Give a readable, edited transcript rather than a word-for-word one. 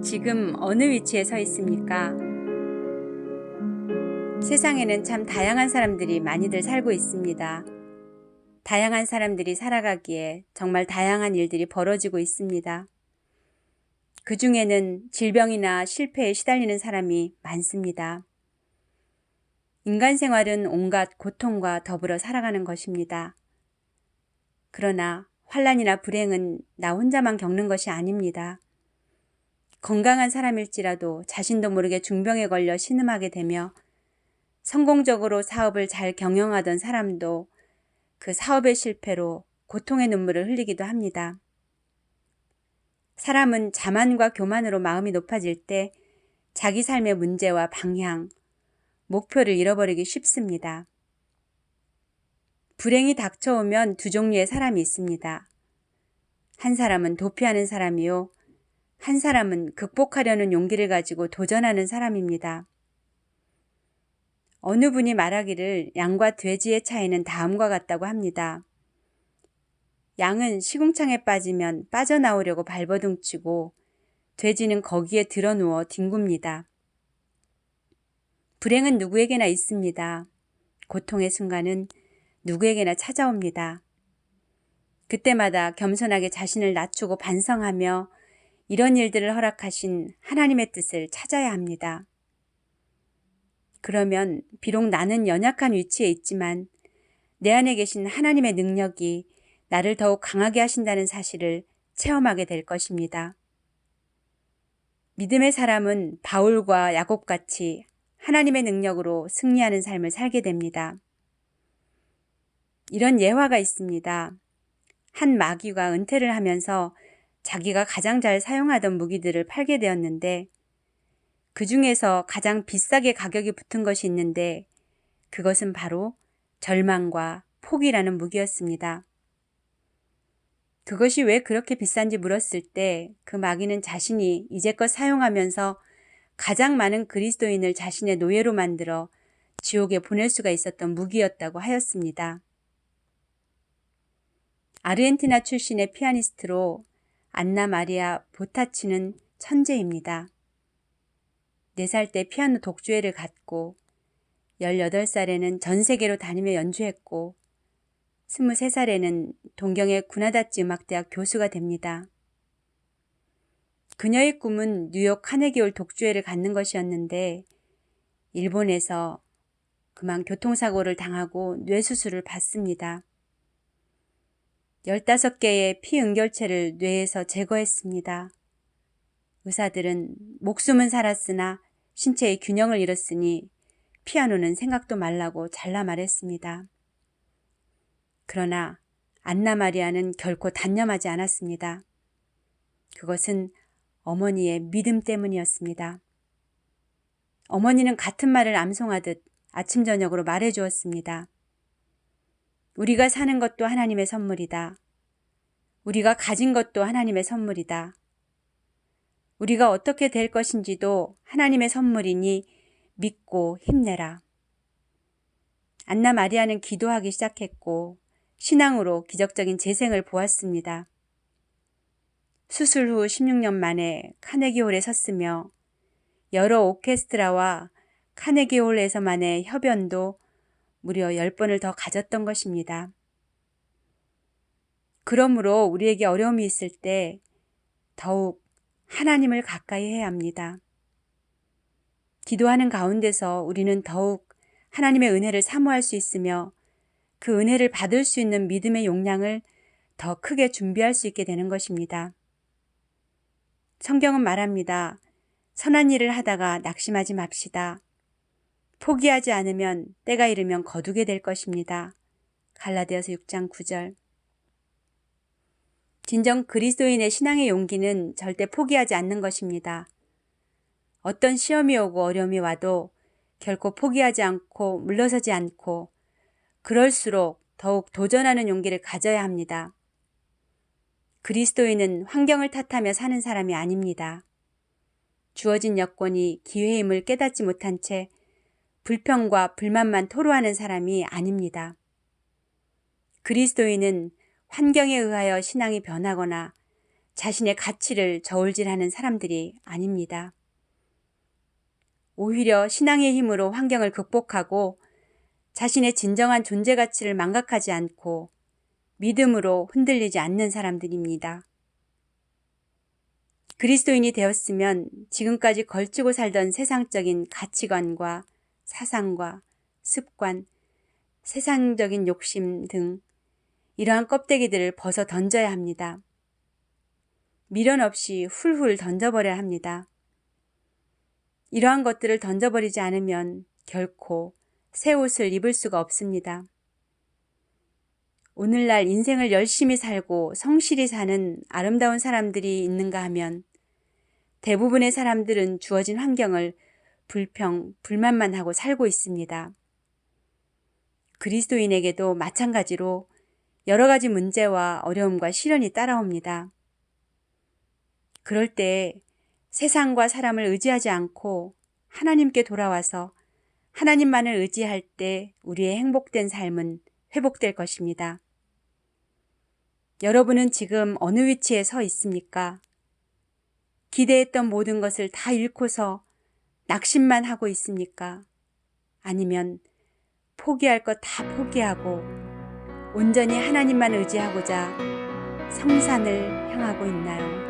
지금 어느 위치에 서 있습니까? 세상에는 참 다양한 사람들이 많이들 살고 있습니다. 다양한 사람들이 살아가기에 정말 다양한 일들이 벌어지고 있습니다. 그 중에는 질병이나 실패에 시달리는 사람이 많습니다. 인간 생활은 온갖 고통과 더불어 살아가는 것입니다. 그러나 환난이나 불행은 나 혼자만 겪는 것이 아닙니다. 건강한 사람일지라도 자신도 모르게 중병에 걸려 신음하게 되며 성공적으로 사업을 잘 경영하던 사람도 그 사업의 실패로 고통의 눈물을 흘리기도 합니다. 사람은 자만과 교만으로 마음이 높아질 때 자기 삶의 문제와 방향, 목표를 잃어버리기 쉽습니다. 불행이 닥쳐오면 두 종류의 사람이 있습니다. 한 사람은 도피하는 사람이요, 한 사람은 극복하려는 용기를 가지고 도전하는 사람입니다. 어느 분이 말하기를 양과 돼지의 차이는 다음과 같다고 합니다. 양은 시궁창에 빠지면 빠져나오려고 발버둥치고 돼지는 거기에 드러누워 뒹굽니다. 불행은 누구에게나 있습니다. 고통의 순간은 누구에게나 찾아옵니다. 그때마다 겸손하게 자신을 낮추고 반성하며 이런 일들을 허락하신 하나님의 뜻을 찾아야 합니다. 그러면 비록 나는 연약한 위치에 있지만 내 안에 계신 하나님의 능력이 나를 더욱 강하게 하신다는 사실을 체험하게 될 것입니다. 믿음의 사람은 바울과 야곱같이 하나님의 능력으로 승리하는 삶을 살게 됩니다. 이런 예화가 있습니다. 한 마귀가 은퇴를 하면서 자기가 가장 잘 사용하던 무기들을 팔게 되었는데 그 중에서 가장 비싸게 가격이 붙은 것이 있는데 그것은 바로 절망과 포기라는 무기였습니다. 그것이 왜 그렇게 비싼지 물었을 때 그 마귀는 자신이 이제껏 사용하면서 가장 많은 그리스도인을 자신의 노예로 만들어 지옥에 보낼 수가 있었던 무기였다고 하였습니다. 아르헨티나 출신의 피아니스트로 안나 마리아 보타치는 천재입니다. 4살 때 피아노 독주회를 갔고 18살에는 전 세계로 다니며 연주했고 23살에는 동경의 구나다치 음악대학 교수가 됩니다. 그녀의 꿈은 뉴욕 카네기홀 독주회를 갖는 것이었는데 일본에서 그만 교통사고를 당하고 뇌수술을 받습니다. 15개의 피응결체를 뇌에서 제거했습니다. 의사들은 목숨은 살았으나 신체의 균형을 잃었으니 피아노는 생각도 말라고 잘라 말했습니다. 그러나 안나 마리아는 결코 단념하지 않았습니다. 그것은 어머니의 믿음 때문이었습니다. 어머니는 같은 말을 암송하듯 아침 저녁으로 말해 주었습니다. 우리가 사는 것도 하나님의 선물이다. 우리가 가진 것도 하나님의 선물이다. 우리가 어떻게 될 것인지도 하나님의 선물이니 믿고 힘내라. 안나 마리아는 기도하기 시작했고 신앙으로 기적적인 재생을 보았습니다. 수술 후 16년 만에 카네기홀에 섰으며 여러 오케스트라와 카네기홀에서만의 협연도 무려 10번을 더 가졌던 것입니다. 그러므로 우리에게 어려움이 있을 때 더욱 하나님을 가까이 해야 합니다. 기도하는 가운데서 우리는 더욱 하나님의 은혜를 사모할 수 있으며 그 은혜를 받을 수 있는 믿음의 용량을 더 크게 준비할 수 있게 되는 것입니다. 성경은 말합니다. 선한 일을 하다가 낙심하지 맙시다. 포기하지 않으면 때가 이르면 거두게 될 것입니다. 갈라디아서 6장 9절. 진정 그리스도인의 신앙의 용기는 절대 포기하지 않는 것입니다. 어떤 시험이 오고 어려움이 와도 결코 포기하지 않고 물러서지 않고 그럴수록 더욱 도전하는 용기를 가져야 합니다. 그리스도인은 환경을 탓하며 사는 사람이 아닙니다. 주어진 여건이 기회임을 깨닫지 못한 채 불평과 불만만 토로하는 사람이 아닙니다. 그리스도인은 환경에 의하여 신앙이 변하거나 자신의 가치를 저울질하는 사람들이 아닙니다. 오히려 신앙의 힘으로 환경을 극복하고 자신의 진정한 존재 가치를 망각하지 않고 믿음으로 흔들리지 않는 사람들입니다. 그리스도인이 되었으면 지금까지 걸치고 살던 세상적인 가치관과 사상과 습관, 세상적인 욕심 등 이러한 껍데기들을 벗어 던져야 합니다. 미련 없이 훌훌 던져버려야 합니다. 이러한 것들을 던져버리지 않으면 결코 새 옷을 입을 수가 없습니다. 오늘날 인생을 열심히 살고 성실히 사는 아름다운 사람들이 있는가 하면 대부분의 사람들은 주어진 환경을 불평, 불만만 하고 살고 있습니다. 그리스도인에게도 마찬가지로 여러 가지 문제와 어려움과 시련이 따라옵니다. 그럴 때 세상과 사람을 의지하지 않고 하나님께 돌아와서 하나님만을 의지할 때 우리의 행복된 삶은 회복될 것입니다. 여러분은 지금 어느 위치에 서 있습니까? 기대했던 모든 것을 다 잃고서 낙심만 하고 있습니까? 아니면 포기할 것 다 포기하고 온전히 하나님만 의지하고자 성산을 향하고 있나요?